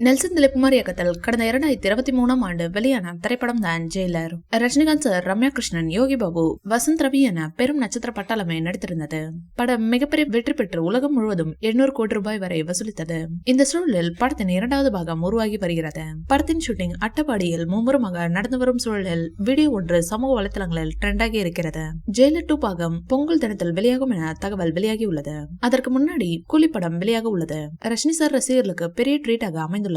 Nelson Dilipkumar இயக்கத்தில் கடந்த 2023ஆம் ஆண்டு வெளியான திரைப்படம் தான் ஜெயிலர். ரஜினிகாந்த் சார், ரம்யா கிருஷ்ணன், யோகி பாபு, வசந்த் ரவி என பெரும் நட்சத்திர பட்டாளமே நடித்திருந்தது. படம் மிகப்பெரிய வெற்றி பெற்று உலகம் முழுவதும் 800 கோடி ரூபாய் வரை வசூலித்தது. இந்த சூழலில் படத்தின் 2வது பாகம் உருவாகி வருகிறது. படத்தின் ஷூட்டிங் அட்டப்பாடியில் மும்முரமாக நடந்து வரும் சூழலில் வீடியோ ஒன்று சமூக வலைதளங்களில் ட்ரெண்டாகி இருக்கிறது. ஜெயிலர் 2 பாகம் பொங்கல் தினத்தில் வெளியாகும் என தகவல் வெளியாகியுள்ளது. அதற்கு முன்னாடி கூலி படம் வெளியாக உள்ளது. ரஜினி சார் ரசிகர்களுக்கு பெரிய ட்ரீட்டாக அமைந்துள்ளது.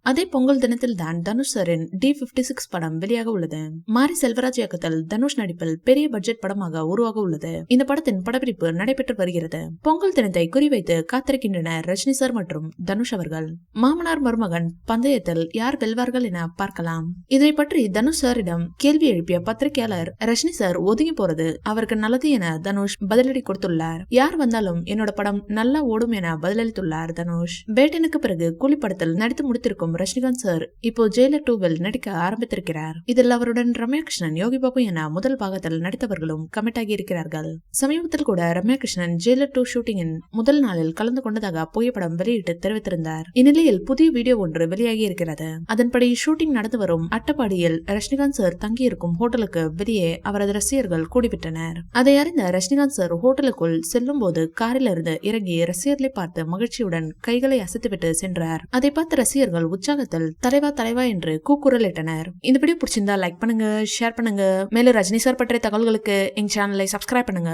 அதே பொங்கல் தினத்தில் தான் தனுஷ் சாரின் D56 படம் வெளியாக உள்ளது. மாரி செல்வராஜ் இயக்கத்தில் தனுஷ் நடிப்பில் பெரிய பட்ஜெட் படமாக உருவாக உள்ளது. இந்த படத்தின் படப்பிடிப்பு நடைபெற்று வருகிறது. பொங்கல் தினத்தை குறிவைத்து காத்திருக்கின்றனர் ரஜினி சார் மற்றும் தனுஷ் அவர்கள். மாமனார் மருமகன் பந்தயத்தில் யார் வெல்வார்கள் என பார்க்கலாம். இதை பற்றி தனுஷ் சாரிடம் கேள்வி எழுப்பிய பத்திரிகையாளர், ரஜினி சார் ஒதுங்கி போறது அவருக்கு நல்லது என தனுஷ் பதிலடி கொடுத்துள்ளார். யார் வந்தாலும் என்னோட படம் நல்லா ஓடும் என பதிலளித்துள்ளார் தனுஷ். பேட்டனுக்கு பிறகு கூலி படத்தில் நடித்து முடித்திருக்கும் ரஜினிகாந்த் சார் இப்போ ஜெயிலர் 2வில் நடிக்க ஆரம்பித்திருக்கிறார். இதில் அவருடன் ரம்யா கிருஷ்ணன், யோகி பாபு என முதல் பாகத்தில் நடித்தவர்களும் கமிட் ஆகி இருக்கிறார்கள். சமீபத்தில் கூட ரம்யா கிருஷ்ணன் ஜெயிலர் 2 ஷூட்டிங்கின் முதல் நாளில் கலந்து கொண்டதாக புகைப்படம் வெளியிட்டு தெரிவித்திருந்தார். இந்நிலையில் புதிய வீடியோ ஒன்று வெளியாகி இருக்கிறது. அதன்படி ஷூட்டிங் நடந்து வரும் அட்டப்பாடியில் ரஜினிகாந்த் சார் தங்கியிருக்கும் ஹோட்டலுக்கு வெளியே அவரது ரசிகர்கள் கூடிவிட்டனர். அதை அறிந்த ரஜினிகாந்த் சார் ஹோட்டலுக்குள் செல்லும் போது காரில் இருந்து இறங்கி ரசிகர்களை பார்த்து மகிழ்ச்சியுடன் கைகளை அசைத்துவிட்டு சென்றார். அதை பார்த்த ரசிகர்கள் உற்சாகத்தில் தலைவா தலைவா என்று கூக்குரலிட்டனர். இந்த வீடியோ பிடிச்சிருந்தா லைக் பண்ணுங்க, ஷேர் பண்ணுங்க. மேலும் ரஜினி சார் பற்றிய தகவல்களுக்கு எங்க சேனலை சப்ஸ்கிரைப் பண்ணுங்க.